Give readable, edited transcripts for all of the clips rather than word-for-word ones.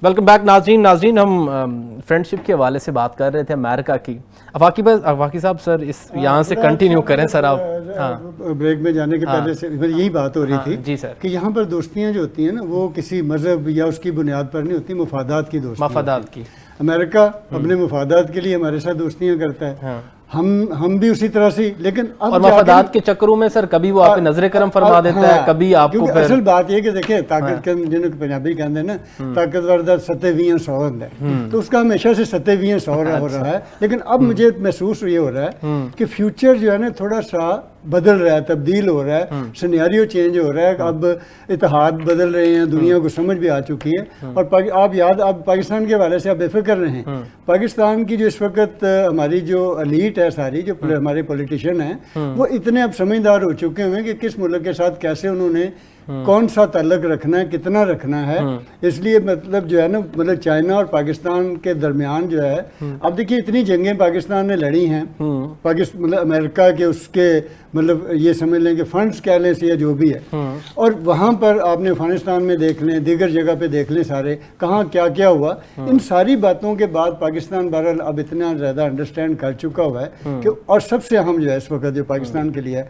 Welcome back ناظرین ہم friendship کے حوالے سے بات کر رہے تھے امریکہ کی. افاقی صاحب سر اس یہاں سے کنٹینیو کریں سر آپ. بریک میں جانے کے پہلے سے یہی بات ہو رہی تھی جی سر کہ یہاں پر دوستیاں جو ہوتی ہیں نا وہ کسی مذہب یا اس کی بنیاد پر نہیں ہوتی, مفادات کی دوستی. مفادات کی. امریکہ اپنے مفادات کے لیے ہمارے ساتھ دوستیاں کرتا ہے, ہم بھی اسی طرح سے, لیکن اب اور مفادات کے چکروں میں سر کبھی وہ آپ پہ نظر کرم فرما دیتا ہے, کبھی آپ کو پھر اصل بات یہ کہ دیکھیں طاقت کے جنہوں کو پنجابی کہتے ہیں نا طاقتور دا 27 100 ہے, تو اس کا ہمیشہ سے 27 100 ہو رہا ہے. لیکن اب مجھے محسوس یہ ہو رہا ہے کہ فیوچر جو ہے نا تھوڑا سا بدل رہا ہے, تبدیل ہو رہا ہے, سینیریو چینج ہو رہا ہے. اب اتحاد بدل رہے ہیں, دنیا کو سمجھ بھی آ چکی ہے. اور آپ پاکستان کے حوالے سے آپ بے فکر رہیں, پاکستان کی جو اس وقت ہماری جو ایلیٹ ہے ساری, جو ہمارے پولیٹیشین ہیں, وہ اتنے اب سمجھدار ہو چکے ہیں کہ کس ملک کے ساتھ کیسے انہوں نے کون سا تعلق رکھنا ہے, کتنا رکھنا ہے. اس لیے مطلب جو ہے نا مطلب چائنا اور پاکستان کے درمیان جو ہے, اب دیکھیے اتنی جنگیں پاکستان نے لڑی ہیں, مطلب امریکہ کے اس کے مطلب یہ سمجھ لیں کہ فنڈز کہہ لیں سے یا جو بھی ہے, اور وہاں پر آپ نے افغانستان میں دیکھ لیں, دیگر جگہ پہ دیکھ لیں سارے کہاں کیا کیا ہوا. ان ساری باتوں کے بعد پاکستان بہرحال اب اتنا زیادہ انڈرسٹینڈ کر چکا ہوا ہے کہ, اور سب سے اہم جو ہے اس وقت جو پاکستان کے لیے ہے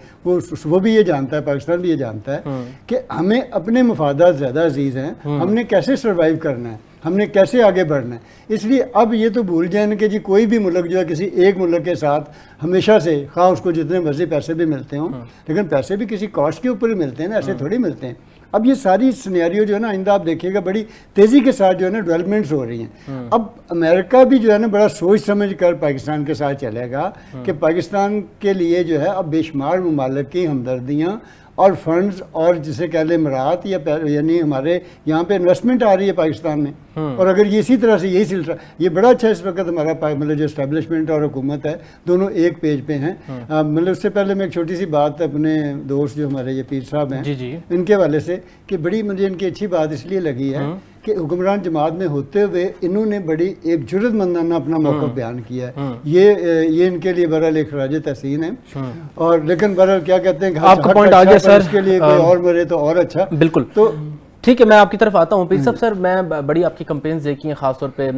وہ بھی یہ جانتا ہے, پاکستان بھی یہ جانتا ہے کہ ہمیں اپنے مفادات زیادہ عزیز ہیں, ہم نے کیسے سروائیو کرنا ہے, ہم نے کیسے آگے بڑھنا ہے. اس لیے اب یہ تو بھول جائیں کہ جی کوئی بھی ملک جو ہے کسی ایک ملک کے ساتھ ہمیشہ سے, خواہ اس کو جتنے مرضی پیسے بھی ملتے ہوں, لیکن پیسے بھی کسی کاسٹ کے اوپر ہی ملتے ہیں نا, ایسے تھوڑی ملتے ہیں. اب یہ ساری سینیریو جو ہے نا آئندہ آپ دیکھیے گا بڑی تیزی کے ساتھ جو ہے نا ڈیولپمنٹس ہو رہی ہیں. اب امریکہ بھی جو ہے نا بڑا سوچ سمجھ کر پاکستان کے ساتھ چلے گا کہ پاکستان کے لیے جو ہے اب بے شمار ممالک کی ہمدردیاں اور فنڈز اور جسے کہہ لیں امارات یا یعنی ہمارے یہاں پہ انویسٹمنٹ آ رہی ہے پاکستان میں. اور اگر یہ اسی طرح سے یہی سلسلہ, یہ بڑا اچھا اس وقت ہمارا مطلب جو اسٹیبلشمنٹ اور حکومت ہے دونوں ایک پیج پہ ہیں. مطلب اس سے پہلے میں ایک چھوٹی سی بات اپنے دوست جو ہمارے یہ پیر صاحب ہیں ان کے حوالے سے کہ بڑی مجھے ان کی اچھی بات اس لیے لگی ہے کہ حکمران جماعت میں ہوتے ہوئے انہوں نے بڑی ایک جرت مندانہ اپنا موقف بیان کیا ہے. یہ ان کے لیے بہرحال ایک خراج تحسین ہے. اور لیکن بہرحال کیا کہتے ہیں کہ آپ کا پوائنٹ آ گیا سر, اس کے لیے کوئی اور مرے تو اور اچھا. بالکل تو ٹھیک ہے, میں آپ کی طرف آتا ہوں پیر صاحب. سر میں بڑی آپ کی کمپینز دیکھی ہیں خاص طور پہ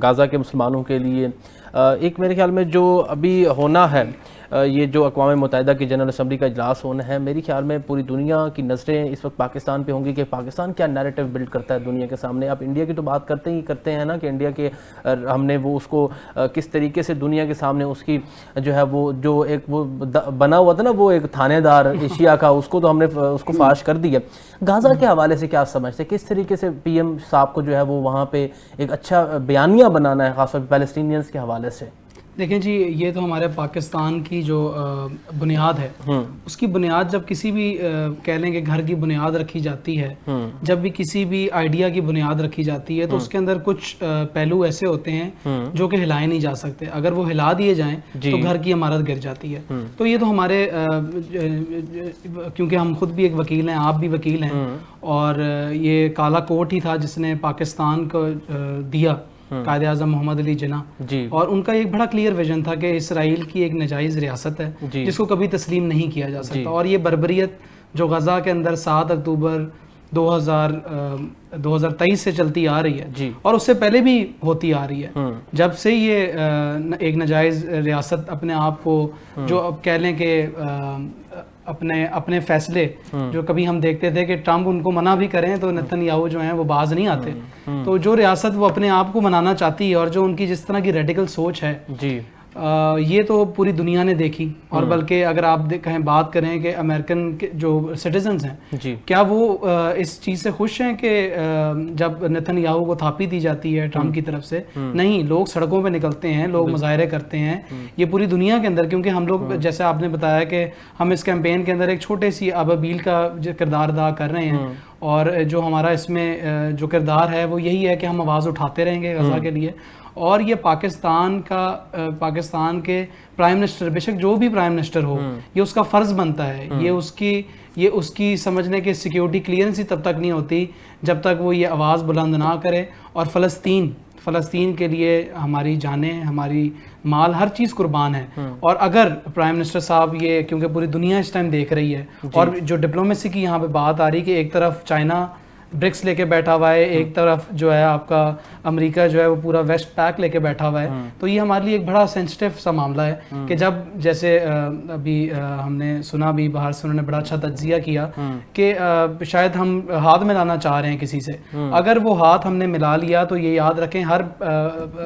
غزہ کے مسلمانوں کے لیے. ایک میرے خیال میں جو ابھی ہونا ہے, یہ جو اقوام متحدہ کی جنرل اسمبلی کا اجلاس ہونا ہے, میری خیال میں پوری دنیا کی نظریں اس وقت پاکستان پہ ہوں گی کہ پاکستان کیا نیریٹو بلڈ کرتا ہے دنیا کے سامنے. آپ انڈیا کی تو بات کرتے ہیں نا کہ انڈیا کے ہم نے وہ اس کو کس طریقے سے دنیا کے سامنے اس کی جو ہے وہ جو ایک وہ بنا ہوا تھا نا وہ ایک تھانے دار ایشیا کا, اس کو تو ہم نے اس کو فاش کر دیا. غزہ کے حوالے سے کیا سمجھتے, کس طریقے سے پی ایم صاحب کو جو ہے وہ وہاں پہ ایک اچھا بیانیہ بنانا ہے خاص طور پہ پیلسٹینینز کے حوالے سے؟ دیکھیں جی, یہ تو ہمارے پاکستان کی جو بنیاد ہے, اس کی بنیاد جب کسی بھی کہہ لیں کہ گھر کی بنیاد رکھی جاتی ہے, جب بھی کسی بھی آئیڈیا کی بنیاد رکھی جاتی ہے تو اس کے اندر کچھ پہلو ایسے ہوتے ہیں جو کہ ہلائے نہیں جا سکتے. اگر وہ ہلا دیے جائیں تو گھر کی عمارت گر جاتی ہے. تو یہ تو ہمارے, کیونکہ ہم خود بھی ایک وکیل ہیں, آپ بھی وکیل ہیں, اور یہ کالا کوٹ ہی تھا جس نے پاکستان کو دیا قائد اعظم محمد علی جناح, اور ان کا ایک بڑا کلیئر ویژن تھا کہ اسرائیل کی ایک ناجائز ریاست ہے جس کو کبھی تسلیم نہیں کیا جا سکتا. اور یہ بربریت جو غزہ کے اندر 7 اکتوبر 2023 سے چلتی آ رہی ہے, اور اس سے پہلے بھی ہوتی آ رہی ہے, جب سے یہ ایک ناجائز ریاست اپنے آپ کو جو اب کہہ لیں کہ اپنے فیصلے جو کبھی ہم دیکھتے تھے کہ ٹرمپ ان کو منع بھی کریں تو نتن یاہو جو ہیں وہ باز نہیں آتے, تو جو ریاست وہ اپنے آپ کو منانا چاہتی ہے اور جو ان کی جس طرح کی ریڈیکل سوچ ہے, یہ تو پوری دنیا نے دیکھی. اور بلکہ اگر آپ کہیں بات کریں کہ امریکن جو سٹیزنز ہیں کیا وہ اس چیز سے خوش ہیں کہ جب نتن یاہو کو تھاپی دی جاتی ہے ٹرمپ کی طرف سے؟ نہیں, لوگ سڑکوں پہ نکلتے ہیں, لوگ مظاہرے کرتے ہیں, یہ پوری دنیا کے اندر, کیونکہ ہم لوگ جیسے آپ نے بتایا کہ ہم اس کیمپین کے اندر ایک چھوٹے سی ابابیل کا کردار ادا کر رہے ہیں, اور جو ہمارا اس میں جو کردار ہے وہ یہی ہے کہ ہم آواز اٹھاتے رہیں گے غزہ کے لیے. اور یہ پاکستان کے پرائم منسٹر, بے شک جو بھی پرائم منسٹر ہو, یہ اس کا فرض بنتا ہے, یہ اس کی سمجھنے کے سیکیورٹی کلیئرنس ہی تب تک نہیں ہوتی جب تک وہ یہ آواز بلند نہ کرے. اور فلسطین کے لیے ہماری جانیں, ہماری مال, ہر چیز قربان ہے. اور اگر پرائم منسٹر صاحب یہ, کیونکہ پوری دنیا اس ٹائم دیکھ رہی ہے, اور جو ڈپلومیسی کی یہاں پہ بات آ رہی کہ ایک طرف چائنا برکس لے کے بیٹھا ہوا ہے, ایک طرف جو ہے آپ کا امریکہ جو ہے وہ پورا ویسٹ پیک لے کے بیٹھا ہوا ہے. تو یہ ہمارے لیے ایک بڑا سینسٹیو سا معاملہ ہے کہ جب جیسے ابھی ہم نے سنا بھی باہر سے, انہوں نے بڑا اچھا تجزیہ کیا کہ شاید ہم ہاتھ ملانا چاہ رہے ہیں کسی سے, اگر وہ ہاتھ ہم نے ملا لیا تو یہ یاد رکھیں ہر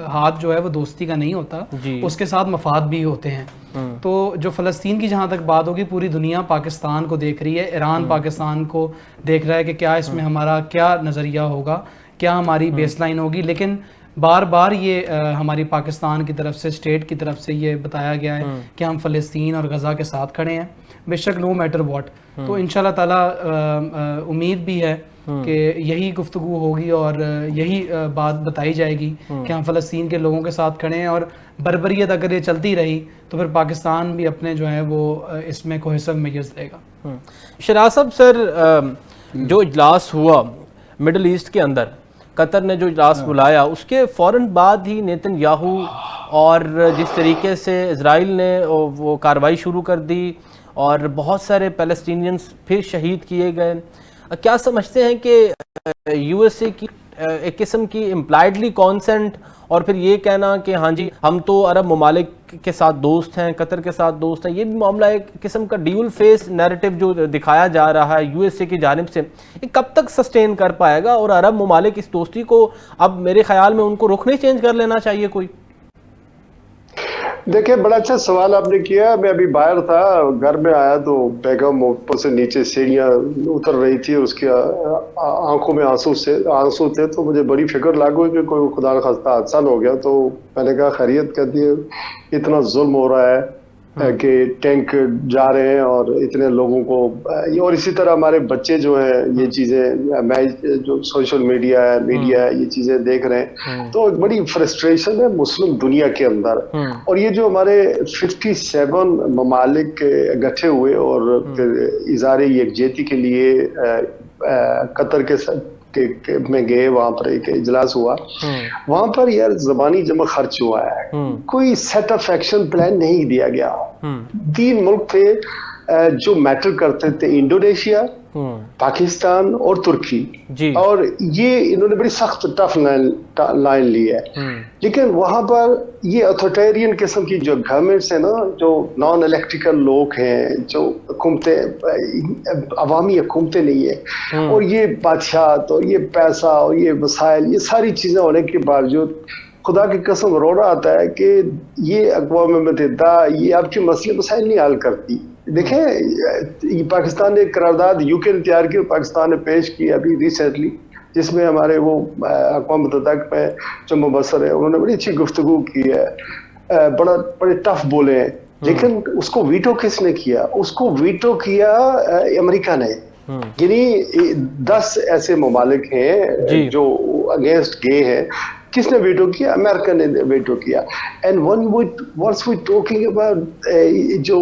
ہاتھ جو ہے وہ دوستی کا نہیں ہوتا, اس کے ساتھ مفاد بھی ہوتے ہیں. تو جو فلسطین کی جہاں تک بات ہوگی, پوری دنیا پاکستان کو دیکھ رہی ہے, ایران پاکستان کو دیکھ رہا ہے کہ کیا اس میں ہمارا کیا نظریہ ہوگا, کیا ہماری بیس لائن ہوگی. لیکن بار بار یہ ہماری پاکستان کی طرف سے, اسٹیٹ کی طرف سے یہ بتایا گیا ہے کہ ہم فلسطین اور غزہ کے ساتھ کھڑے ہیں, بے شک نو میٹر واٹ. تو انشاءاللہ تعالی امید بھی ہے کہ یہی گفتگو ہوگی اور یہی بات بتائی جائے گی کہ ہم فلسطین کے لوگوں کے ساتھ کھڑے ہیں, اور بربریت اگر یہ چلتی رہی تو پھر پاکستان بھی اپنے جو ہے وہ اس میں کوہیسو میجرز لے گا. شراز صاحب, سر جو اجلاس ہوا مڈل ایسٹ کے اندر, قطر نے جو اجلاس بلایا, اس کے فوراً بعد ہی نیتن یاہو اور جس طریقے سے اسرائیل نے وہ کارروائی شروع کر دی اور بہت سارے پیلسٹینینز پھر شہید کیے گئے, کیا سمجھتے ہیں کہ یو ایس اے کی ایک قسم کی امپلائڈلی کانسنٹ اور پھر یہ کہنا کہ ہاں جی ہم تو عرب ممالک کے ساتھ دوست ہیں, قطر کے ساتھ دوست ہیں, یہ بھی معاملہ ایک قسم کا ڈیول فیس نیریٹو جو دکھایا جا رہا ہے یو ایس اے کی جانب سے, یہ کب تک سسٹین کر پائے گا؟ اور عرب ممالک اس دوستی کو اب میرے خیال میں ان کو رخ نہیں چینج کر لینا چاہیے کوئی؟ دیکھیں بڑا اچھا سوال آپ نے کیا. میں ابھی باہر تھا, گھر میں آیا تو بیگم اوپر سے نیچے سیڑھیاں اتر رہی تھی, اس کی آنکھوں میں آنسو تھے, تو مجھے بڑی فکر لاگو کہ کوئی خدا نخواستہ حادثہ نہ ہو گیا. تو میں نے کہا خیریت؟ کہتی ہے اتنا ظلم ہو رہا ہے کہ ٹینک جا رہے ہیں اور اتنے لوگوں کو, اور اسی طرح ہمارے بچے جو ہیں یہ چیزیں, میں جو سوشل میڈیا ہے یہ چیزیں دیکھ رہے ہیں, تو ایک بڑی فرسٹریشن ہے مسلم دنیا کے اندر. اور یہ جو ہمارے 57 ممالک اکٹھے ہوئے اور اظہار یکجہتی کے لیے قطر میں گئے, وہاں پر ایک اجلاس ہوا, وہاں پر یار زبانی جمع خرچ ہوا ہے, کوئی سیٹ آف ایکشن پلان نہیں دیا گیا. 3 ملک تھے جو میٹر کرتے تھے, انڈونیشیا, پاکستان اور ترکی, اور یہ انہوں نے بڑی سخت ٹف لائن لی ہے. لیکن وہاں پر یہ اتھارٹیرین قسم کی جو گورنمنٹس ہیں نا, جو نان الیکٹریکل لوگ ہیں, جو حکومتیں عوامی حکومتیں نہیں ہیں, اور یہ بادشاہت اور یہ پیسہ اور یہ وسائل, یہ ساری چیزیں ہونے کے باوجود خدا کی قسم رونا آتا ہے کہ یہ اقوام متحدہ یہ آپ کے مسئلے مسائل نہیں حل کرتی. دیکھیں پاکستان نے قرارداد یو کے نے تیار کی, پاکستان نے پیش کی ابھی ریسنٹلی, جس میں ہمارے وہ اقوام متحدہ میں جو مبصر ہیں انہوں نے بڑی اچھی گفتگو کی ہے, بڑے ٹف بولے ہیں. لیکن اس کو ویٹو کس نے کیا؟ اس کو ویٹو کیا امریکہ نے. یعنی 10 ایسے ممالک ہیں جو اگینسٹ گئے ہیں, کس نے ویٹو کیا؟ امریکہ نے ویٹو کیا. And once we talking about جو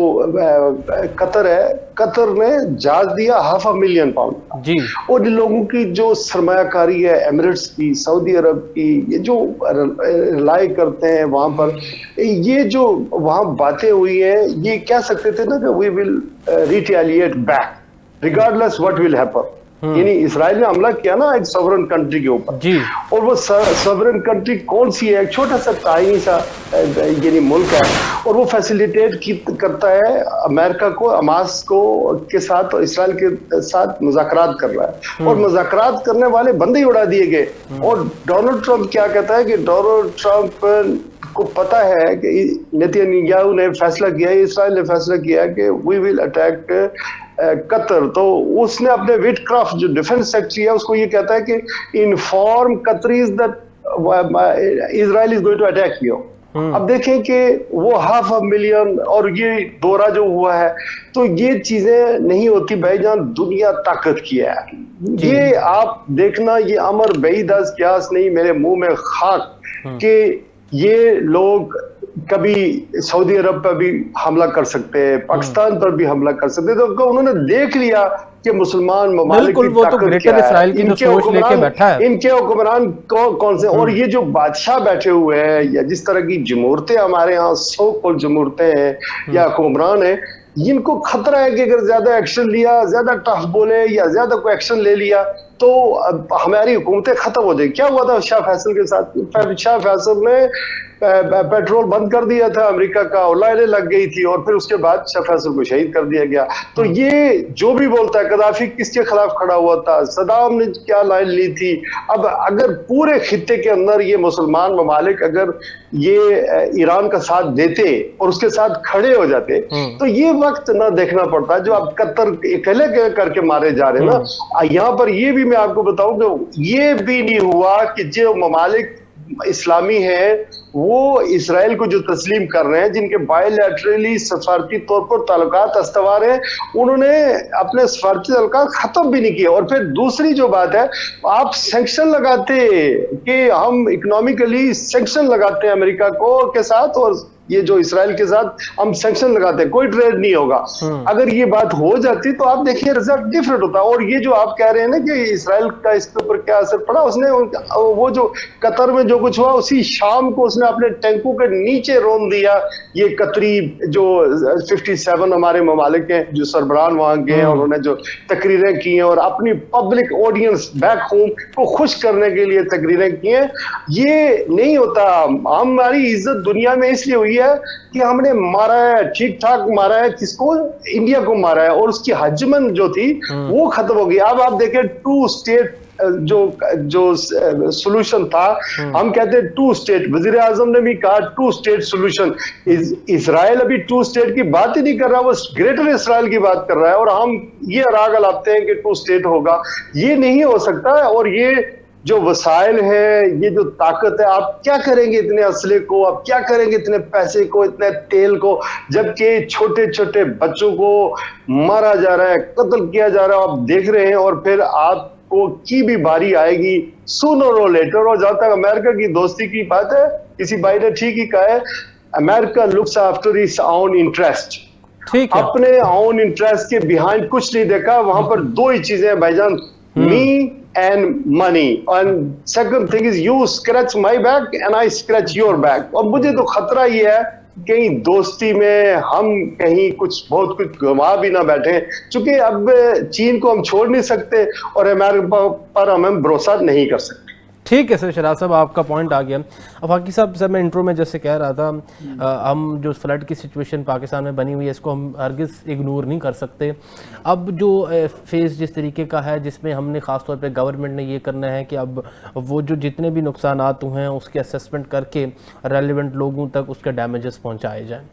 قطر ہے, قطر نے جہاز دیا $500,000 جی, اور ان لوگوں کی جو سرمایہ کاری ہے ایمریٹس کی, سعودی عرب کی, یہ جو ریلائی کرتے ہیں وہاں پر, یہ جو وہاں باتیں ہوئی ہیں, یہ کہہ سکتے تھے نا کہ we will retaliate back regardless what will happen. یعنی اسرائیل نے حملہ کیا نا ایک سورن کنٹری کے اوپر, اور وہ سورن کنٹری کون سی ہے؟ ایک چھوٹا سا تائینی سا یعنی ملک ہے, اور وہ فیسیلیٹیٹ کرتا ہے امریکہ کو, حماس کو کے ساتھ اور اسرائیل کے ساتھ مذاکرات کر رہا ہے, اور مذاکرات کرنے والے بندے ہی اڑا دیے گئے. اور ڈونلڈ ٹرمپ کیا کہتا ہے کہ ڈونلڈ ٹرمپ کو پتا ہے کہ نیتن یاہو نے فیصلہ کیا ہے, اسرائیل نے فیصلہ کیا کہ وی ول اٹیک قطر. تو اس نے اپنے وٹ کرافٹ جو ڈیفنس سیکٹری ہے اس کو یہ کہتا ہے کہ inform Qataris that Israel is going to attack you. اب دیکھیں کہ وہ $500,000 اور یہ دورہ جو ہوا ہے, تو یہ چیزیں نہیں ہوتی بھائی جان, دنیا طاقت کی ہے. یہ آپ دیکھنا, یہ امر بعید از قیاس نہیں, میرے منہ میں خاک کہ یہ لوگ کبھی سعودی عرب پر بھی حملہ کر سکتے ہیں, پاکستان پر بھی حملہ کر سکتے ہیں. تو انہوں نے دیکھ لیا کہ مسلمان ممالک کی طاقت کیا ہے, ان کے حکمران کون سے, اور یہ جو بادشاہ بیٹھے ہوئے ہیں یا جس طرح کی جمہورتیں ہمارے ہاں سو کل جمہورتیں ہیں یا حکمران ہیں, ان کو خطرہ ہے کہ اگر زیادہ ایکشن لیا, زیادہ ٹف بولے یا زیادہ کوئی ایکشن لے لیا تو ہماری حکومتیں ختم ہو جائیں. کیا ہوا تھا شاہ فیصل کے ساتھ؟ شاہ فیصل نے پیٹرول بند کر دیا تھا امریکہ کا, اور لائنیں لگ گئی تھی, اور پھر اس کے بعد شاہ فیصل کو شہید کر دیا گیا. تو یہ جو بھی بولتا ہے, قذافی کس کے خلاف کھڑا ہوا تھا, صدام نے کیا لائن لی تھی. اب اگر پورے خطے کے اندر یہ مسلمان ممالک اگر یہ ایران کا ساتھ دیتے اور اس کے ساتھ کھڑے ہو جاتے تو یہ وقت نہ دیکھنا پڑتا جو اب قطر اکیلے کر کے مارے جا رہے نا. یہاں پر یہ بھی میں آپ کو بتاؤں کہ یہ بھی نہیں ہوا کہ جو ممالک اسلامی ہیں وہ اسرائیل کو جو تسلیم کر رہے ہیں, جن کے بائی لیٹرلی سفارتی طور پر تعلقات استوار ہیں, انہوں نے اپنے سفارتی تعلقات ختم بھی نہیں کیے. اور پھر دوسری جو بات ہے, آپ سینکشن لگاتے کہ ہم اکنامیکلی سینکشن لگاتے ہیں امریکہ کو کے ساتھ, اور یہ جو اسرائیل کے ساتھ ہم سینکشن لگاتے ہیں, کوئی ٹریڈ نہیں ہوگا. اگر یہ بات ہو جاتی تو آپ دیکھیے رزلٹ ڈفرنٹ ہوتا. اور یہ جو آپ کہہ رہے ہیں نا کہ اسرائیل کا اس کے اوپر کیا اثر پڑا, اس نے وہ جو قطر میں جو کچھ ہوا اسی شام کو اس نے اپنے ٹینکوں کے نیچے رون دیا. یہ قطری جو 57 ہمارے ممالک ہیں جو سربراہان وہاں گئے ہیں, اور انہوں نے جو تقریریں کی ہیں اور اپنی پبلک آڈینس بیک ہوم کو خوش کرنے کے لیے تقریریں کی ہیں. یہ نہیں ہوتا. ہماری عزت دنیا میں اس لیے ہوئی ہے کہ ہم نے مارا ہے, ٹھیک ٹھاک مارا ہے, کس کو, انڈیا کو مارا ہے, اور اس کی حجمن جو تھی وہ ختم ہو گئی. اب آپ دیکھیں 2 اسٹیٹ جو سولوشن تھا, ہم کہتے ہیں 2 اسٹیٹ, وزیر اعظم نے بھی کہا 2 اسٹیٹ سولوشن. اسرائیل ابھی 2 اسٹیٹ کی بات ہی نہیں کر رہا, وہ گریٹر اسرائیل کی بات کر رہا ہے, اور ہم یہ راگ الاپتے ہیں کہ 2 اسٹیٹ ہوگا. یہ نہیں ہو سکتا. اور یہ جو وسائل ہے, یہ جو طاقت ہے, آپ کیا کریں گے اتنے اسلحے کو, آپ کیا کریں گے اتنے پیسے کو, اتنے تیل کو, جبکہ چھوٹے چھوٹے بچوں کو مارا جا رہا ہے, قتل کیا جا رہا ہے, آپ دیکھ رہے ہیں. اور پھر آپ کو کی بھی باری آئے گی سونر اور لیٹر. اور جہاں تک امریکہ کی دوستی کی بات ہے, کسی بھائی نے ٹھیک ہی کہا ہے, امریکہ looks after its own interest. اپنے اون انٹرسٹ کے بیہائنڈ کچھ نہیں دیکھا. وہاں پر 2 ہی چیزیں ہیں بھائی جان, می and money, and second thing is you scratch my back and I scratch your back. اور مجھے تو خطرہ یہ ہے کہیں دوستی میں ہم کہیں بہت کچھ گما بھی نہ بیٹھیں, چونکہ اب چین کو ہم چھوڑ نہیں سکتے اور امریکہ پر ہم بھروسہ نہیں کر سکتے. ٹھیک ہے سر, شہراز صاحب آپ کا پوائنٹ آ گیا. افاقی صاحب, سر میں انٹرو میں جیسے کہہ رہا تھا, ہم جو فلڈ کی سچویشن پاکستان میں بنی ہوئی ہے اس کو ہم ہرگز اگنور نہیں کر سکتے. اب جو فیز جس طریقے کا ہے, جس میں ہم نے خاص طور پہ گورنمنٹ نے یہ کرنا ہے کہ اب وہ جو جتنے بھی نقصانات ہیں اس کے اسیسمنٹ کر کے ریلیونٹ لوگوں تک اس کے ڈیمیجز پہنچائے جائیں.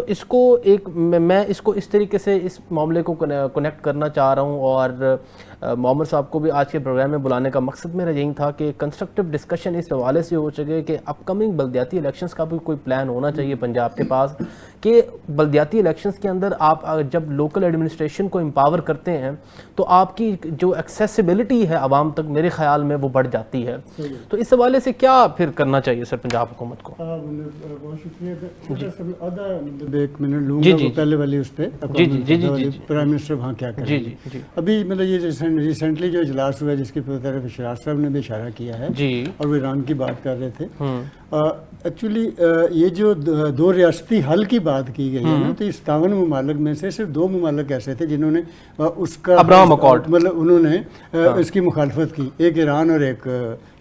اس کو میں اس کو اس طریقے سے اس معاملے کو کنیکٹ کرنا چاہ رہا ہوں, اور معمر صاحب کو بھی آج کے پروگرام میں بلانے کا مقصد میرا یہی تھا کہ کنسٹرکٹیو ڈسکشن اس حوالے سے ہو سکے کہ اپ کمنگ بلدیاتی الیکشنز کا بھی کوئی پلان ہونا چاہیے پنجاب کے پاس, کہ بلدیاتی الیکشنز کے اندر آپ جب لوکل ایڈمنسٹریشن کو امپاور کرتے ہیں تو آپ کی جو ایکسیسیبلٹی ہے عوام تک میرے خیال میں وہ بڑھ جاتی ہے. تو اس حوالے سے کیا پھر کرنا چاہیے سر پنجاب حکومت کو؟ بہت شکریہ. آدھا 1 منٹ لوں گا پہلے والی اس پہ, پرائم منسٹر وہاں کیا کریں گے. ابھی مطلب یہ ریسنٹلی جو اجلاس ہوا ہے جس کی طرف شہراز صاحب نے بھی اشارہ کیا ہے, اور وہ ایران کی بات کر رہے تھے. ایکچولی یہ جو 2 ریاستی حل کی بات کی گئی ہے نا, تو اس 57 ممالک میں سے صرف 2 ممالک ایسے تھے جنہوں نے اس کا مطلب انہوں نے اس کی مخالفت کی, ایک ایران اور ایک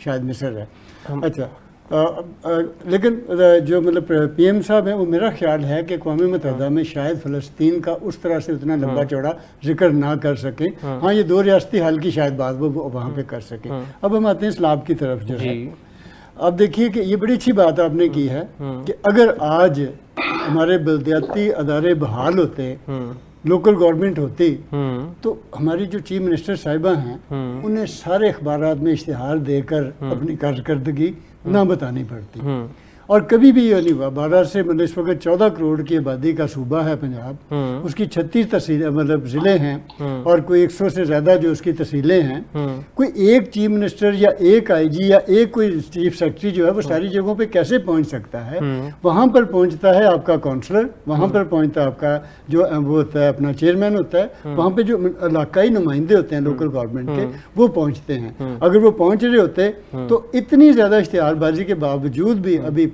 شاید مصر ہے. اچھا, لیکن جو مطلب پی ایم صاحب ہیں وہ میرا خیال ہے کہ اقوام متحدہ میں شاید فلسطین کا اس طرح سے اتنا لمبا چوڑا ذکر نہ کر سکیں. ہاں, یہ 2 ریاستی حل کی شاید بات وہ وہاں پہ کر سکیں. اب ہم آتے ہیں اسلام کی طرف جو ہے. اب دیکھیے کہ یہ بڑی اچھی بات آپ نے کی ہے کہ اگر آج ہمارے بلدیاتی ادارے بحال ہوتے, لوکل گورنمنٹ ہوتی, تو ہماری جو چیف منسٹر صاحبہ ہیں انہیں سارے اخبارات میں اشتہار دے کر اپنی کارکردگی نہ بتانی پڑتی. اور کبھی بھی یہ نہیں ہوا. 12 سے مطلب اس وقت 14 کروڑ کی آبادی کا صوبہ ہے پنجاب, اس کی 36 تحصیلیں مطلب ضلع ہیں, اور کوئی 100 سے زیادہ جو اس کی تحصیلیں ہیں. کوئی ایک چیف منسٹر یا ایک آئی جی یا ایک کوئی چیف سیکرٹری جو ہے وہ ساری جگہوں پہ کیسے پہنچ سکتا ہے؟ وہاں پر پہنچتا ہے آپ کا کونسلر, وہاں پر پہنچتا ہے آپ کا جو وہ ہوتا ہے اپنا چیئرمین ہوتا ہے, وہاں پہ جو علاقائی نمائندے ہوتے ہیں لوکل گورنمنٹ کے وہ پہنچتے ہیں. اگر وہ پہنچ رہے ہوتے تو اتنی زیادہ اشتہار بازی کے باوجود بھی ابھی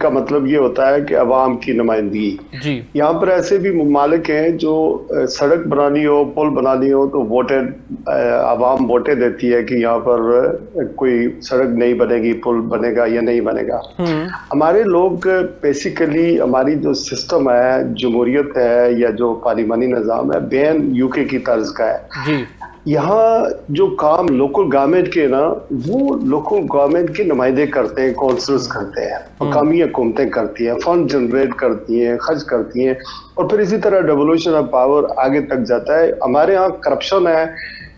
کا مطلب یہ ہوتا ہے کہ عوام کی نمائندگی. جی یہاں پر ایسے بھی ممالک ہیں جو سڑک بنانی ہو پل بنانی ہو تو عوام ووٹیں دیتی ہے کہ یہاں پر کوئی سڑک نہیں بنے گی, پل بنے گا یا نہیں بنے گا. ہمارے لوگ بیسیکلی ہماری جو سسٹم ہے, جمہوریت ہے یا جو پارلیمانی نظام ہے, بین یو کے کی طرز کا ہے. جی یہاں جو کام لوکل گورنمنٹ کے نا, وہ لوکل گورنمنٹ کے نمائندے کرتے ہیں, کونسلز کرتے ہیں, مقامی حکومتیں کرتی ہیں, فنڈ جنریٹ کرتی ہیں, خرچ کرتی ہیں, اور پھر اسی طرح ڈیولوشن آف پاور آگے تک جاتا ہے. ہمارے ہاں کرپشن ہے,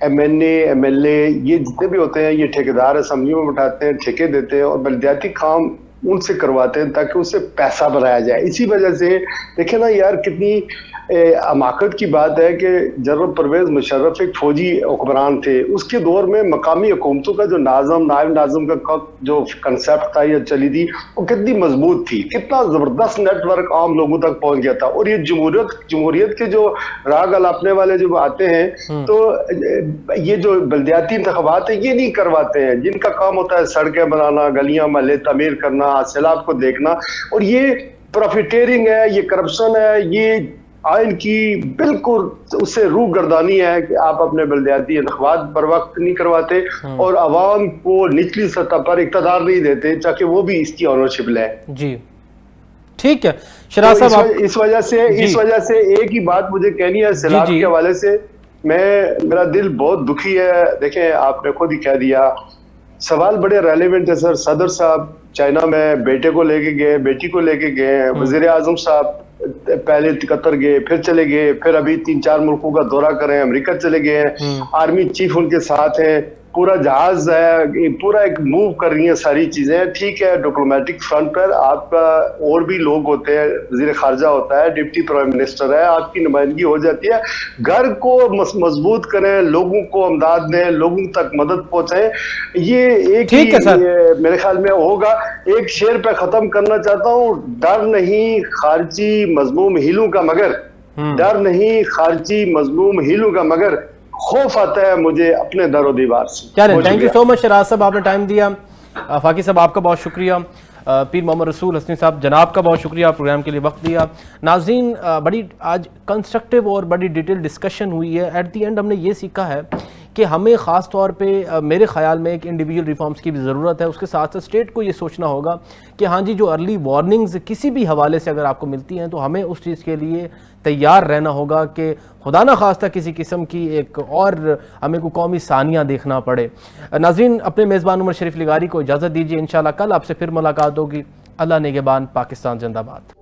ایم ایل اے یہ جتنے بھی ہوتے ہیں یہ ٹھیکیدار اسمبلیوں میں بٹھاتے ہیں, ٹھیکے دیتے ہیں اور بلدیاتی کام ان سے کرواتے ہیں تاکہ اس سے پیسہ بنایا جائے. اسی وجہ سے دیکھیں نا یار کتنی حماقت کی بات ہے کہ جنرل پرویز مشرف ایک فوجی حکمران تھے, اس کے دور میں مقامی حکومتوں کا جو نائب ناظم کا جو کنسیپٹ تھا یا چلی تھی وہ کتنی مضبوط تھی, کتنا زبردست نیٹ ورک عام لوگوں تک پہنچ گیا تھا. اور یہ جمہوریت کے جو راگ الاپنے والے جو آتے ہیں تو یہ جو بلدیاتی انتخابات ہیں یہ نہیں کرواتے ہیں, جن کا کام ہوتا ہے سڑکیں بنانا, گلیاں محلے تعمیر کرنا, سیلاب کو دیکھنا. اور یہ پروفیٹیرنگ ہے, یہ کرپشن ہے, یہ آئین کی بالکل اس سے روح گردانی ہے کہ آپ اپنے بلدیاتی انتخابات پر وقت نہیں کرواتے اور عوام کو نچلی سطح پر اقتدار نہیں دیتے تاکہ وہ بھی اس کی آنرشپ لیں. جی ٹھیک ہے شراز صاحب, اس وجہ سے ایک ہی بات مجھے کہنی ہے سیلاب کے حوالے سے. میرا دل بہت دکھی ہے. دیکھیں آپ نے خود ہی کہہ دیا, سوال بڑے ریلیونٹ ہے سر. صدر صاحب چائنا میں بیٹے کو لے کے گئے, بیٹی کو لے کے گئے, وزیر اعظم صاحب پہلے قطر گئے, پھر چلے گئے, پھر ابھی 3-4 ملکوں کا دورہ کریں, امریکہ چلے گئے ہیں, آرمی چیف ان کے ساتھ ہیں, پورا جہاز ہے, پورا ایک موو کر رہی ہیں ساری چیزیں. ٹھیک ہے ڈپلومیٹک فرنٹ پر آپ کا اور بھی لوگ ہوتے ہیں, وزیر خارجہ ہوتا ہے, ڈپٹی پرائم منسٹر ہے, آپ کی نمائندگی ہو جاتی ہے. گھر کو مضبوط کریں, لوگوں کو امداد دیں, لوگوں تک مدد پہنچائیں. یہ ایک ہی میرے خیال میں ہوگا. ایک شعر پہ ختم کرنا چاہتا ہوں, ڈر نہیں خارجی مذموم ہیلوں کا مگر, ڈر نہیں خارجی مذموم ہیلوں کا مگر, خوف آتا ہے مجھے اپنے در و دیوار سے. تھینک یو سو مچ شراز صاحب, آپ نے ٹائم دیا. فاقی صاحب آپ کا بہت شکریہ. پیر محمد رسول حسنی صاحب جناب کا بہت شکریہ, پروگرام کے لیے وقت دیا. ناظرین بڑی آج کنسٹرکٹیو اور بڑی ڈیٹیل ڈسکشن ہوئی ہے. ایٹ دی اینڈ ہم نے یہ سیکھا ہے کہ ہمیں خاص طور پہ میرے خیال میں ایک انڈیویجول ریفارمز کی بھی ضرورت ہے. اس کے ساتھ ساتھ اسٹیٹ کو یہ سوچنا ہوگا کہ ہاں جی جو ارلی وارننگز کسی بھی حوالے سے اگر آپ کو ملتی ہیں تو ہمیں اس چیز کے لیے تیار رہنا ہوگا کہ خدا نہ خواستہ کسی قسم کی ایک اور ہمیں کو قومی ثانیہ دیکھنا پڑے. ناظرین اپنے میزبان عمر شریف لغاری کو اجازت دیجیے, انشاءاللہ کل آپ سے پھر ملاقات ہوگی. اللہ نگہبان, پاکستان زندہ باد.